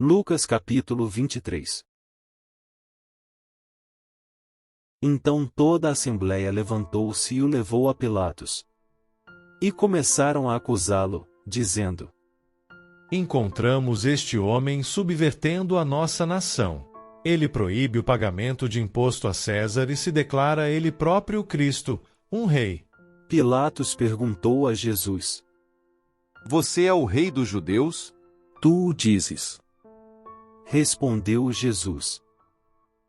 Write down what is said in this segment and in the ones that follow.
Lucas capítulo 23. Então toda a assembleia levantou-se e o levou a Pilatos. E começaram a acusá-lo, dizendo: Encontramos este homem subvertendo a nossa nação. Ele proíbe o pagamento de imposto a César e se declara ele próprio Cristo, um rei. Pilatos perguntou a Jesus: Você é o rei dos judeus? Tu o dizes. Respondeu Jesus.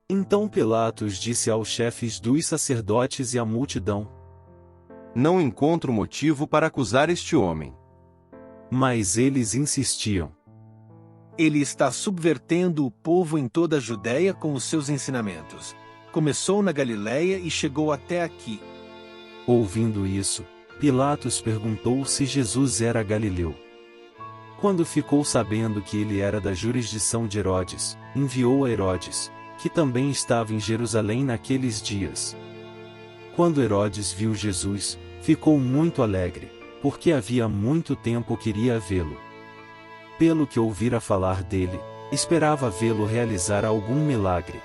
Então Pilatos disse aos chefes dos sacerdotes e à multidão: Não encontro motivo para acusar este homem. Mas eles insistiam: Ele está subvertendo o povo em toda a Judéia com os seus ensinamentos. Começou na Galiléia e chegou até aqui. Ouvindo isso, Pilatos perguntou se Jesus era galileu. Quando ficou sabendo que ele era da jurisdição de Herodes, enviou a Herodes, que também estava em Jerusalém naqueles dias. Quando Herodes viu Jesus, ficou muito alegre, porque havia muito tempo queria vê-lo. Pelo que ouvira falar dele, esperava vê-lo realizar algum milagre.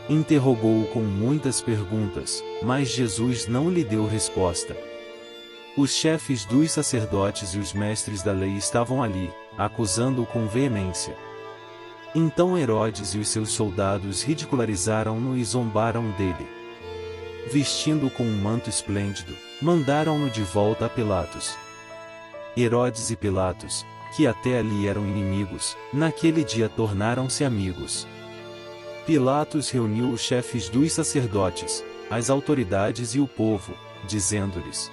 Interrogou-o com muitas perguntas, mas Jesus não lhe deu resposta. Os chefes dos sacerdotes e os mestres da lei estavam ali, acusando-o com veemência. Então Herodes e os seus soldados ridicularizaram-no e zombaram dele. Vestindo-o com um manto esplêndido, mandaram-no de volta a Pilatos. Herodes e Pilatos, que até ali eram inimigos, naquele dia tornaram-se amigos. Pilatos reuniu os chefes dos sacerdotes, as autoridades e o povo, dizendo-lhes: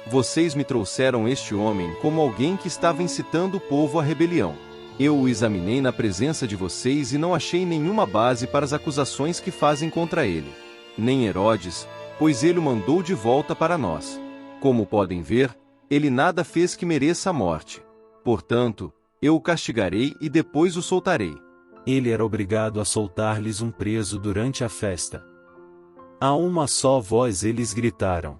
Vocês me trouxeram este homem como alguém que estava incitando o povo à rebelião. Eu o examinei na presença de vocês e não achei nenhuma base para as acusações que fazem contra ele. Nem Herodes, pois ele o mandou de volta para nós. Como podem ver, ele nada fez que mereça a morte. Portanto, eu o castigarei e depois o soltarei. Ele era obrigado a soltar-lhes um preso durante a festa. A uma só voz eles gritaram: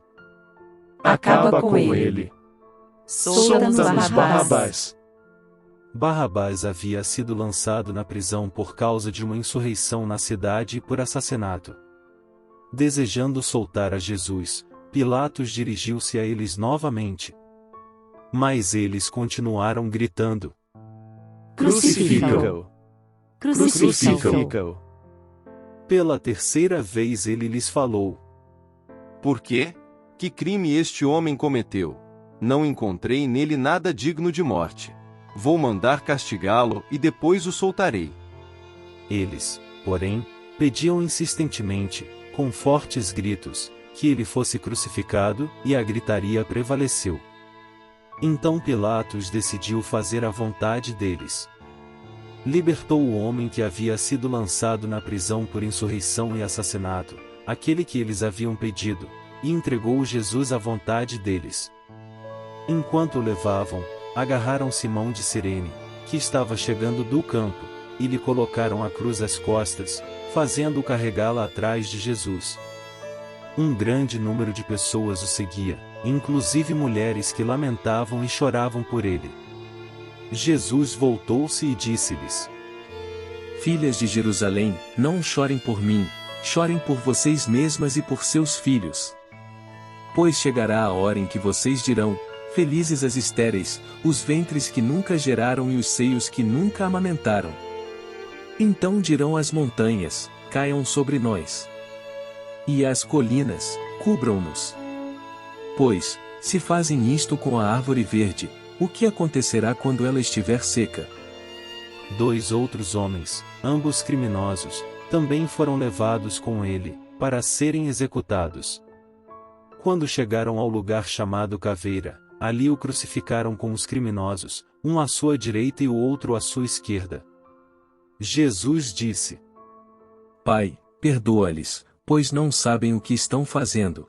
Acaba com ele. Solta-nos Barrabás. Barrabás havia sido lançado na prisão por causa de uma insurreição na cidade e por assassinato. Desejando soltar a Jesus, Pilatos dirigiu-se a eles novamente. Mas eles continuaram gritando: Crucifica-o. Crucifica-o. Pela terceira vez ele lhes falou: Por quê? Que crime este homem cometeu? Não encontrei nele nada digno de morte. Vou mandar castigá-lo e depois o soltarei. Eles, porém, pediam insistentemente, com fortes gritos, que ele fosse crucificado, e a gritaria prevaleceu. Então Pilatos decidiu fazer a vontade deles. Libertou o homem que havia sido lançado na prisão por insurreição e assassinato, aquele que eles haviam pedido, e entregou Jesus à vontade deles. Enquanto o levavam, agarraram Simão de Cirene, que estava chegando do campo, e lhe colocaram a cruz às costas, fazendo-o carregá-la atrás de Jesus. Um grande número de pessoas o seguia, inclusive mulheres que lamentavam e choravam por ele. Jesus voltou-se e disse-lhes: Filhas de Jerusalém, não chorem por mim, chorem por vocês mesmas e por seus filhos. Pois chegará a hora em que vocês dirão: Felizes as estéreis, os ventres que nunca geraram e os seios que nunca amamentaram. Então dirão às montanhas: Caiam sobre nós. E às colinas: Cubram-nos. Pois, se fazem isto com a árvore verde, o que acontecerá quando ela estiver seca? 2 outros homens, ambos criminosos, também foram levados com ele, para serem executados. Quando chegaram ao lugar chamado Caveira, ali o crucificaram com os criminosos, um à sua direita e o outro à sua esquerda. Jesus disse: Pai, perdoa-lhes, pois não sabem o que estão fazendo.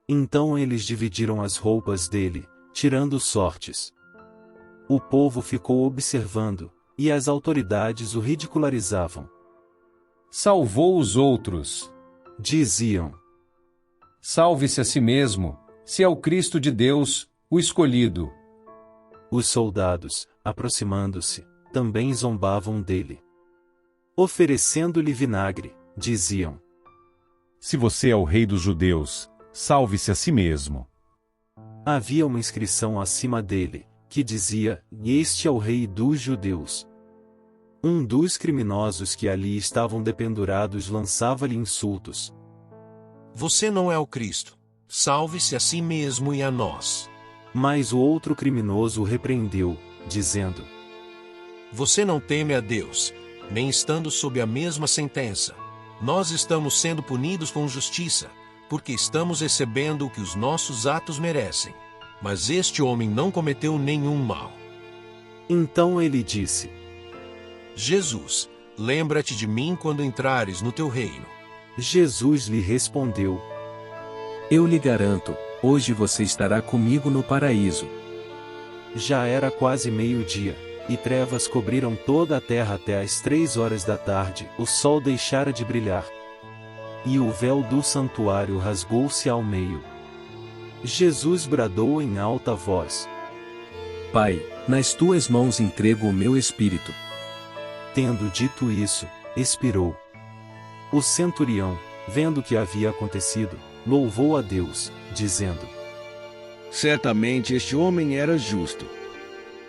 Então eles dividiram as roupas dele, tirando sortes. O povo ficou observando, e as autoridades o ridicularizavam. Salvou os outros. Diziam: Salve-se a si mesmo, se é o Cristo de Deus, o escolhido. Os soldados, aproximando-se, também zombavam dele. Oferecendo-lhe vinagre, diziam: Se você é o rei dos judeus, salve-se a si mesmo. Havia uma inscrição acima dele, que dizia: Este é o rei dos judeus. Um dos criminosos que ali estavam dependurados lançava-lhe insultos. Você não é o Cristo. Salve-se a si mesmo e a nós. Mas o outro criminoso o repreendeu, dizendo: Você não teme a Deus, nem estando sob a mesma sentença. Nós estamos sendo punidos com justiça, porque estamos recebendo o que os nossos atos merecem. Mas este homem não cometeu nenhum mal. Então ele disse: Jesus, lembra-te de mim quando entrares no teu reino. Jesus lhe respondeu: Eu lhe garanto, hoje você estará comigo no paraíso. Já era quase meio-dia, e trevas cobriram toda a terra até às 3 horas da tarde, o sol deixara de brilhar. E o véu do santuário rasgou-se ao meio. Jesus bradou em alta voz: Pai, nas tuas mãos entrego o meu espírito. Tendo dito isso, expirou. O centurião, vendo o que havia acontecido, louvou a Deus, dizendo: Certamente este homem era justo.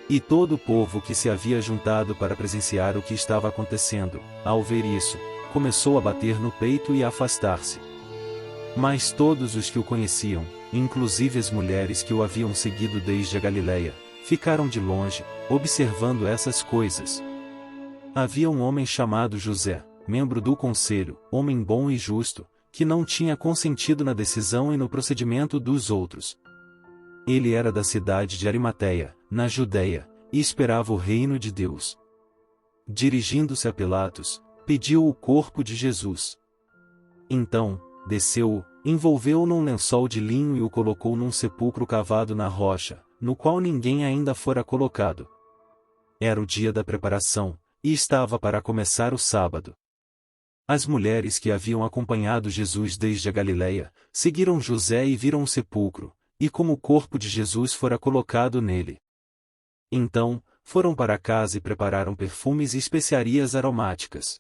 E todo o povo que se havia juntado para presenciar o que estava acontecendo, ao ver isso, começou a bater no peito e a afastar-se. Mas todos os que o conheciam, inclusive as mulheres que o haviam seguido desde a Galileia, ficaram de longe, observando essas coisas. Havia um homem chamado José, membro do conselho, homem bom e justo, que não tinha consentido na decisão e no procedimento dos outros. Ele era da cidade de Arimateia, na Judeia, e esperava o reino de Deus. Dirigindo-se a Pilatos, pediu o corpo de Jesus. Então, desceu-o, envolveu-o num lençol de linho e o colocou num sepulcro cavado na rocha, no qual ninguém ainda fora colocado. Era o dia da preparação, e estava para começar o sábado. As mulheres que haviam acompanhado Jesus desde a Galileia, seguiram José e viram o sepulcro, e como o corpo de Jesus fora colocado nele. Então, foram para casa e prepararam perfumes e especiarias aromáticas.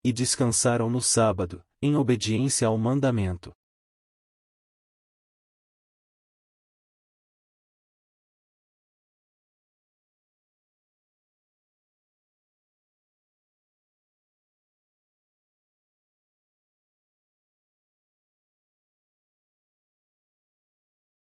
E descansaram no sábado, em obediência ao mandamento.